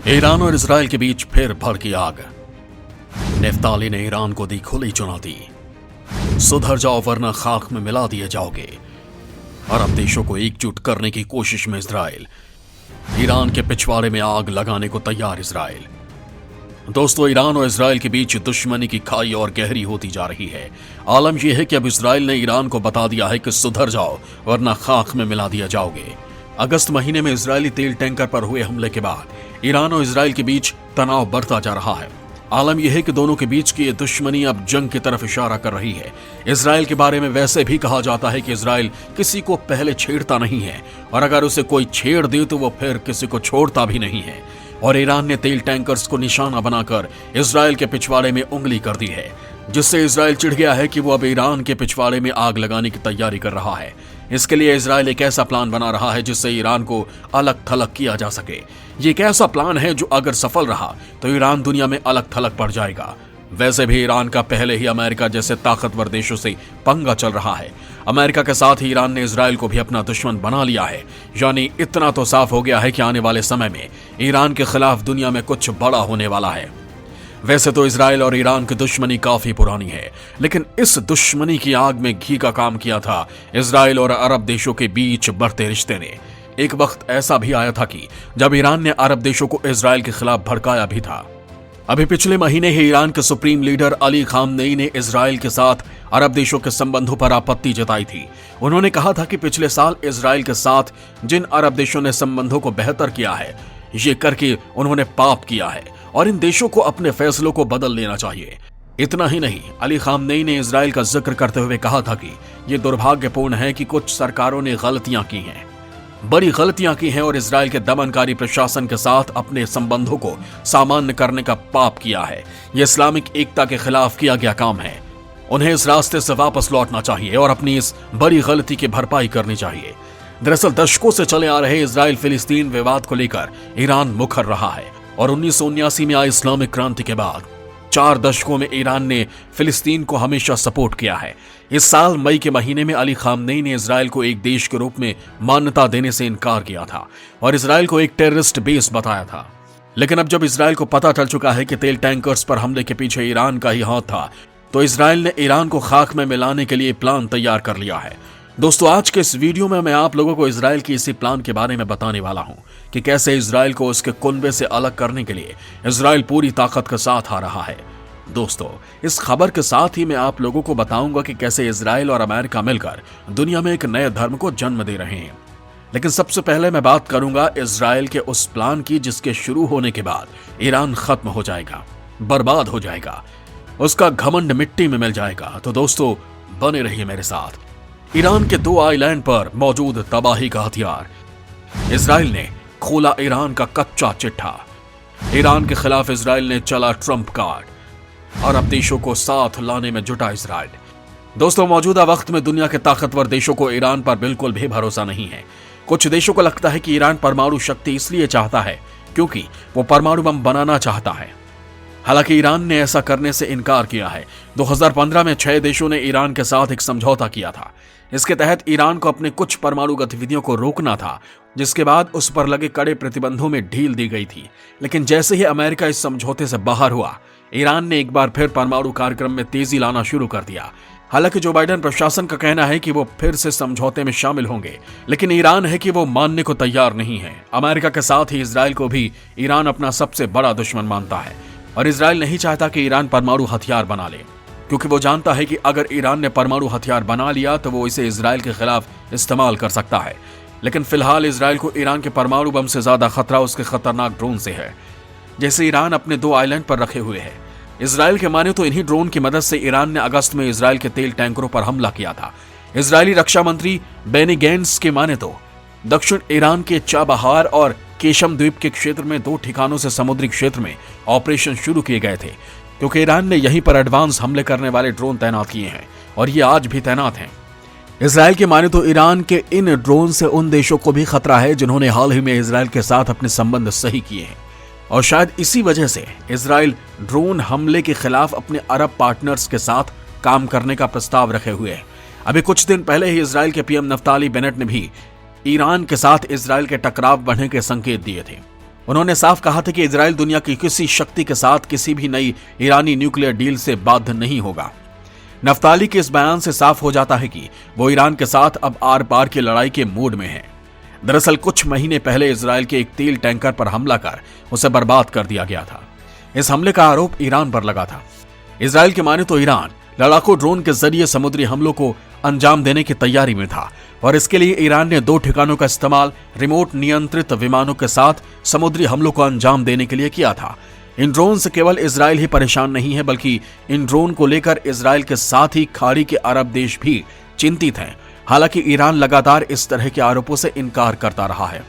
Iran और Israel के बीच फिर भड़की आग। नेफ्ताली ने ईरान को दी खुली चुनौती, सुधर जाओ वरना खाक में मिला दिए जाओगे। अरब देशों को एकजुट करने की कोशिश में इजराइल, ईरान के पिछवाड़े में आग लगाने को तैयार इजराइल। दोस्तों, ईरान और इजराइल के बीच दुश्मनी की खाई और गहरी होती जा रही है। आलम यह है कि अब इजराइल ने ईरान को बता दिया है कि सुधर जाओ वरना खाक में मिला दिया जाओगे। अगस्त महीने में इजरायली तेल टैंकर पर हुए हमले के बाद ईरान और इजराइल के बीच तनाव बढ़ता जा रहा है। आलम यह है कि दोनों के बीच की ये दुश्मनी अब जंग की तरफ इशारा कर रही है। इजराइल के बारे में वैसे भी कहा जाता है कि इजराइल किसी को पहले छेड़ता नहीं है और अगर उसे कोई छेड़ दे तो वो फिर किसी को छोड़ता भी नहीं है। और ईरान ने तेल टैंकर्स को निशाना बनाकर इजराइल के पिछवाड़े में उंगली कर दी है, जिससे इजराइल चिढ़ गया है कि वो अब ईरान के पिछवाड़े में आग लगाने की तैयारी कर रहा है। इसके लिए इजराइल एक ऐसा प्लान बना रहा है जिससे ईरान को अलग थलग किया जा सके। ये एक ऐसा प्लान है जो अगर सफल रहा तो ईरान दुनिया में अलग थलग पड़ जाएगा। वैसे भी ईरान का पहले ही अमेरिका जैसे ताकतवर देशों से पंगा चल रहा है। अमेरिका के साथ ही ईरान ने इजराइल को भी अपना दुश्मन बना लिया है। यानी इतना तो साफ हो गया है कि आने वाले समय में ईरान के खिलाफ दुनिया में कुछ बड़ा होने वाला है। वैसे तो इजराइल और ईरान की दुश्मनी काफी पुरानी है, लेकिन इस दुश्मनी की आग में घी का काम किया था इजराइल और अरब देशों के बीच बढ़ते रिश्ते ने। एक वक्त ऐसा भी आया था कि जब ईरान ने अरब देशों को इजराइल के खिलाफ भड़काया भी था। अभी पिछले महीने ही ईरान के सुप्रीम लीडर अली खामनेई ने इजराइल के साथ अरब देशों के संबंधों पर आपत्ति जताई थी। उन्होंने कहा था कि पिछले साल इजराइल के साथ जिन अरब देशों ने संबंधों को बेहतर किया है, ये करके उन्होंने पाप किया है और इन देशों को अपने फैसलों को बदल लेना चाहिए। इतना ही नहीं, अली खामनेई ने इजराइल का जिक्र करते हुए कहा था कि यह दुर्भाग्यपूर्ण है कि कुछ सरकारों ने गलतियां की हैं, बड़ी गलतियां की हैं और इजराइल के दमनकारी प्रशासन के साथ अपने संबंधों को सामान्य करने का पाप किया है। यह इस्लामिक एकता के खिलाफ किया गया काम है। उन्हें इस रास्ते से वापस लौटना चाहिए और अपनी इस बड़ी गलती की भरपाई करनी चाहिए। दरअसल दशकों से चले आ रहे इजराइल फिलिस्तीन विवाद को लेकर ईरान मुखर रहा है और 1979 में आई इस्लामिक क्रांति के बाद 4 दशकों में ईरान ने फिलिस्तीन को हमेशा सपोर्ट किया है। इस साल मई के महीने में अली खामनेई ने इजराइल को एक देश के रूप में मान्यता देने से इनकार किया था और इजराइल को एक टेररिस्ट बेस बताया था। लेकिन अब जब इजराइल को पता चल चुका है कि तेल टैंकर्स पर हमले के पीछे ईरान का ही हाथ था, तो इजराइल ने ईरान को खाक में मिलाने के लिए प्लान तैयार कर लिया है। दोस्तों, आज के इस वीडियो में मैं आप लोगों को इजराइल की इसी प्लान के बारे में बताने वाला हूं कि कैसे इजराइल को उसके कुनबे से अलग करने के लिए इजराइल पूरी ताकत के साथ आ रहा है। दोस्तों, इस खबर के साथ ही मैं आप लोगों को बताऊंगा कि कैसे इजराइल और अमेरिका मिलकर दुनिया में एक नए धर्म को जन्म दे रहे हैं। लेकिन सबसे पहले मैं बात करूंगा इजराइल के उस प्लान की जिसके शुरू होने के बाद ईरान खत्म हो जाएगा, बर्बाद हो जाएगा, उसका घमंड मिट्टी में मिल जाएगा। तो दोस्तों, बने रहिए मेरे साथ। ईरान के 2 आइलैंड पर मौजूद तबाही का हथियार। इजराइल ने खोला ईरान का कच्चा चिट्ठा। ईरान के खिलाफ इजराइल ने चला ट्रंप कार्ड। अरब देशों को साथ लाने में जुटा इजराइल। दोस्तों, मौजूदा वक्त में दुनिया के ताकतवर देशों को ईरान पर बिल्कुल भी भरोसा नहीं है। कुछ देशों को लगता है कि ईरान परमाणु शक्ति इसलिए चाहता है क्योंकि वो परमाणु बम बनाना चाहता है। हालांकि ईरान ने ऐसा करने से इनकार किया है। 2015 में 6 देशों ने ईरान के साथ एक समझौता किया था। इसके तहत ईरान को अपने कुछ परमाणु गतिविधियों को रोकना था, जिसके बाद उस पर लगे कड़े प्रतिबंधों में ढील दी गई थी। लेकिन जैसे ही अमेरिका इस समझौते से बाहर हुआ, ईरान ने एक बार फिर परमाणु कार्यक्रम में तेजी लाना शुरू कर दिया। हालांकि जो बाइडेन प्रशासन का कहना है कि वो फिर से समझौते में शामिल होंगे, लेकिन ईरान है कि वो मानने को तैयार नहीं है। अमेरिका के साथ ही इजराइल को भी ईरान अपना सबसे बड़ा दुश्मन मानता है और इजराइल नहीं चाहता कि ईरान परमाणु हथियार बना ले, क्योंकि वो जानता है कि अगर ईरान ने परमाणु हथियार बना लिया तो वो इसे इजराइल के खिलाफ इस्तेमाल कर सकता है। लेकिन फिलहाल इजराइल को ईरान के परमाणु बम से ज्यादा खतरा उसके खतरनाक ड्रोन से है, जैसे ईरान अपने 2 आइलैंड पर रखे हुए है। इजराइल के माने तो इन्हीं ड्रोन की मदद से ईरान ने अगस्त में इजराइल के तेल टैंकरों पर हमला किया था। इजरायली रक्षा मंत्री बेनी गैंट्स के माने तो दक्षिण ईरान के चाबहार और केशम द्वीप के क्षेत्र में 2 ठिकानों से समुद्री क्षेत्र में ऑपरेशन शुरू किए गए थे, क्योंकि ईरान ने यहीं पर एडवांस हमले करने वाले ड्रोन तैनात किए हैं और ये आज भी तैनात हैं। इजराइल के माने तो ईरान के इन ड्रोन से उन देशों को भी खतरा है जिन्होंने हाल ही में इजराइल के साथ अपने संबंध सही किए हैं और शायद इसी वजह से इजराइल ड्रोन हमले के खिलाफ अपने अरब पार्टनर्स के साथ काम करने का प्रस्ताव रखे हुए है। अभी कुछ दिन पहले ही इजराइल के पीएम नफ्ताली बेनेट ने भी ईरान के साथ इजराइल के टकराव बढ़ने के संकेत दिए थे। उन्होंने साफ कहा था कि इजराइल दुनिया की किसी शक्ति के साथ किसी भी नई ईरानी न्यूक्लियर डील से बाध्य नहीं होगा। नफ्ताली के इस बयान से साफ हो जाता है कि वो ईरान के साथ अब आर पार की लड़ाई के मूड में है। दरअसल कुछ महीने पहले इजराइल के एक तेल टैंकर पर हमला कर उसे बर्बाद कर दिया गया था। इस हमले का आरोप ईरान पर लगा था। इजराइल की माने तो ईरान लड़ाकू ड्रोन के जरिए समुद्री हमलों को अंजाम देने की तैयारी में था और इसके लिए ईरान ने 2 ठिकानों का इस्तेमाल रिमोट नियंत्रित विमानों के साथ समुद्री हमलों को अंजाम देने के लिए किया था। इन ड्रोन से केवल इजराइल ही परेशान नहीं है, बल्कि इन ड्रोन को लेकर इजराइल के साथ ही खाड़ी के अरब देश भी चिंतित हैं। हालांकि ईरान लगातार इस तरह के आरोपों से इनकार करता रहा है।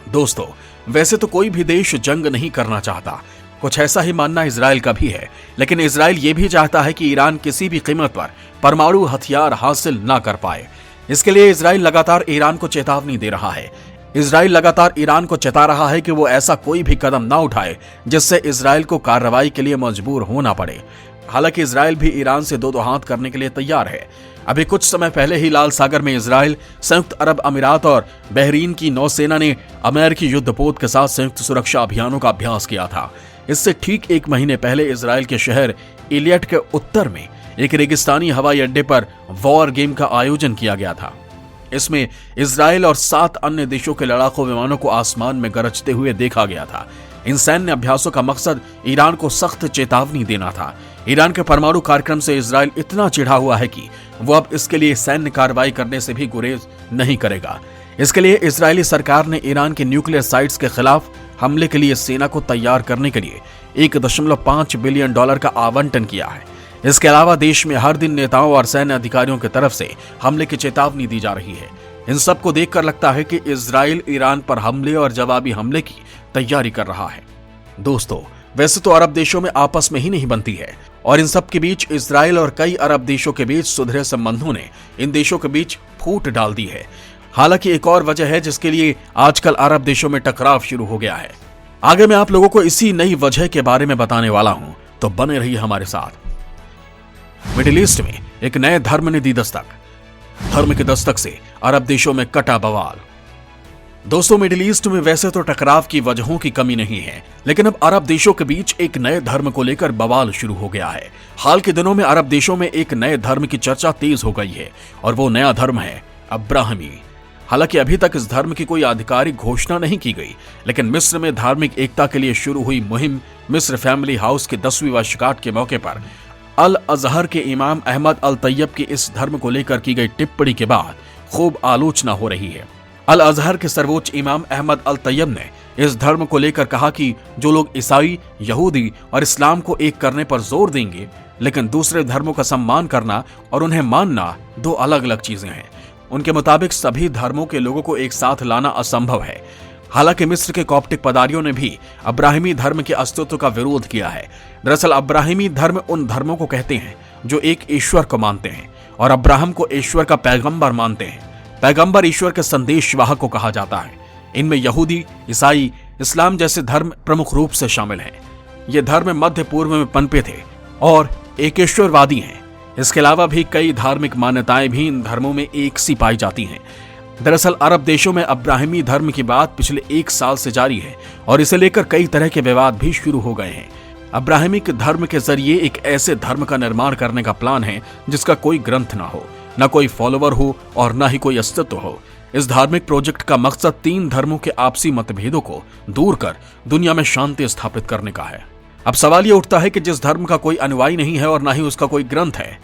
दोस्तों, वैसे तो कोई भी देश जंग नहीं करना चाहता, कुछ ऐसा ही मानना इजराइल का भी है, लेकिन इजराइल ये भी चाहता है कि ईरान किसी भी कीमत पर परमाणु हथियार हासिल ना कर पाए। इसके लिए इजराइल लगातार ईरान को चेतावनी दे रहा है। इजराइल लगातार ईरान को चेता रहा है कि वो ऐसा कोई भी कदम ना उठाए जिससे इजराइल को कार्रवाई के लिए मजबूर होना पड़े। हालांकि इजराइल भी ईरान से दो हाथ करने के लिए तैयार है। अभी कुछ समय पहले ही लाल सागर में इजराइल, संयुक्त अरब अमीरात और बहरीन की नौसेना ने अमेरिकी युद्धपोत के साथ संयुक्त सुरक्षा अभियानों का अभ्यास किया था। इससे ठीक 1 महीने पहले इजराइल के शहर इलियट के उत्तर में एक रेगिस्तानी हवाई अड्डे पर वॉर गेम का आयोजन किया गया था। इसमें इजराइल और 7 अन्य देशों के लड़ाकू विमानों को आसमान में गरजते हुए देखा गया था। इन सैन्य अभ्यासों का मकसद ईरान को सख्त चेतावनी देना था। ईरान के परमाणु कार्यक्रम से इजराइल इतना चिढ़ा हुआ है कि वो अब इसके लिए सैन्य कार्रवाई करने से भी गुरेज नहीं करेगा। इसके लिए इजरायली सरकार ने ईरान के न्यूक्लियर साइट्स के खिलाफ हमले के लिए सेना को तैयार करने के लिए $1.5 बिलियन का आवंटन किया है। इसके अलावा देश में हर दिन नेताओं और सैन्य अधिकारियों की तरफ से हमले की चेतावनी दी जा रही है। इन सबको देखकर लगता है कि इजराइल ईरान पर हमले और जवाबी हमले की तैयारी कर रहा है। दोस्तों, वैसे तो अरब देशों में आपस में ही नहीं बनती है और इन सब के बीच इजराइल और कई अरब देशों के बीच सुधरे संबंधों ने इन देशों के बीच फूट डाल दी है। हालांकि एक और वजह है जिसके लिए आजकल अरब देशों में टकराव शुरू हो गया है। आगे मैं आप लोगों को इसी नई वजह के बारे में बताने वाला हूं, तो बने रहिए हमारे साथ। मिडिल ईस्ट में एक नए धर्म ने दी दस्तक। धर्म की दस्तक से अरब देशों में कटा बवाल। दोस्तों, मिडिल ईस्ट में वैसे तो टकराव की वजहों की कमी नहीं है, लेकिन अब अरब देशों के बीच एक नए धर्म को लेकर बवाल शुरू हो गया है। हाल के दिनों में अरब देशों में एक नए धर्म की चर्चा तेज हो गई है और वो नया धर्म है अब्राहमी। हालांकि अभी तक इस धर्म की कोई आधिकारिक घोषणा नहीं की गई, लेकिन मिस्र में धार्मिक एकता के लिए शुरू हुई मुहिम मिस्र फैमिली हाउस की 10वीं वर्षगांठ के मौके पर अल अजहर के इमाम अहमद अल तैयब की इस धर्म को लेकर की गई टिप्पणी के बाद खूब आलोचना हो रही है। अल अजहर के सर्वोच्च इमाम अहमद अल तैयब ने इस धर्म को लेकर कहा कि जो लोग ईसाई, यहूदी और इस्लाम को एक करने पर जोर देंगे, लेकिन दूसरे धर्मों का सम्मान करना और उन्हें मानना 2 अलग अलग चीजें हैं। उनके मुताबिक सभी धर्मों के लोगों को एक साथ लाना असंभव है। हालांकि मिस्र के कॉप्टिक पदारियों ने भी अब्राहिमी धर्म के अस्तित्व का विरोध किया है। दरअसल अब्राहिमी धर्म उन धर्मों को कहते हैं जो एक ईश्वर को मानते हैं और अब्राहम को ईश्वर का पैगंबर मानते हैं। पैगंबर ईश्वर के संदेशवाहक को कहा जाता है। इनमें यहूदी, ईसाई, इस्लाम जैसे धर्म प्रमुख रूप से शामिल हैं। ये धर्म मध्य पूर्व में पनपे थे और एकेश्वरवादी हैं। इसके अलावा भी कई धार्मिक मान्यताएं भी इन धर्मों में एक सी पाई जाती हैं। दरअसल अरब देशों में अब्राहिमी धर्म की बात पिछले 1 साल से जारी है और इसे लेकर कई तरह के विवाद भी शुरू हो गए हैं। अब्राहिमिक धर्म के जरिए एक ऐसे धर्म का निर्माण करने का प्लान है जिसका कोई ग्रंथ ना हो, न कोई फॉलोवर हो और न ही कोई अस्तित्व हो। इस धार्मिक प्रोजेक्ट का मकसद 3 धर्मों के आपसी मतभेदों को दूर कर दुनिया में शांति स्थापित करने का है। अब सवाल ये उठता है कि जिस धर्म का कोई अनुयायी नहीं है और न ही उसका कोई ग्रंथ है,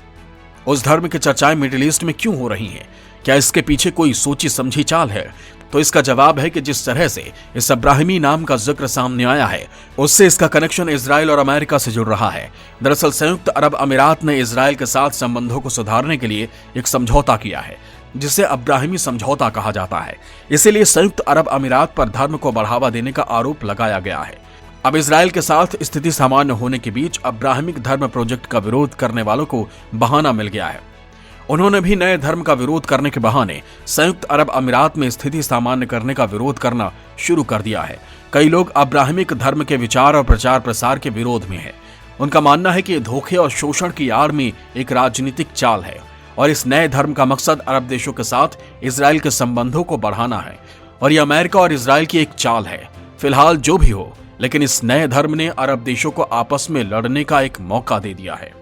उस धर्म की चर्चाएं मिडिल ईस्ट में क्यों हो रही हैं? क्या इसके पीछे कोई सोची समझी चाल है? तो इसका जवाब है कि जिस तरह से इस अब्राहिमी नाम का जिक्र सामने आया है, उससे इसका कनेक्शन इजराइल और अमेरिका से जुड़ रहा है। दरअसल संयुक्त अरब अमीरात ने इजराइल के साथ संबंधों को सुधारने के लिए एक समझौता किया है, जिसे अब्राहिमी समझौता कहा जाता है। इसीलिए संयुक्त अरब अमीरात पर धर्म को बढ़ावा देने का आरोप लगाया गया है। अब इजराइल के साथ स्थिति सामान्य होने के बीच अब्राहमिक धर्म प्रोजेक्ट का विरोध करने वालों को बहाना मिल गया है। उन्होंने भी नए धर्म का विरोध करने के बहाने संयुक्त अरब अमीरात में स्थिति सामान्य करने का विरोध करना शुरू कर दिया है। कई लोग अब्राहमिक धर्म के विचार और प्रचार प्रसार के विरोध में हैं। उनका मानना है कि धोखे और शोषण की आड़ में एक राजनीतिक चाल है और इस नए धर्म का मकसद अरब देशों के साथ इजराइल के संबंधों को बढ़ाना है और यह अमेरिका और इजराइल की एक चाल है। फिलहाल जो भी हो, लेकिन इस नए धर्म ने अरब देशों को आपस में लड़ने का एक मौका दे दिया है।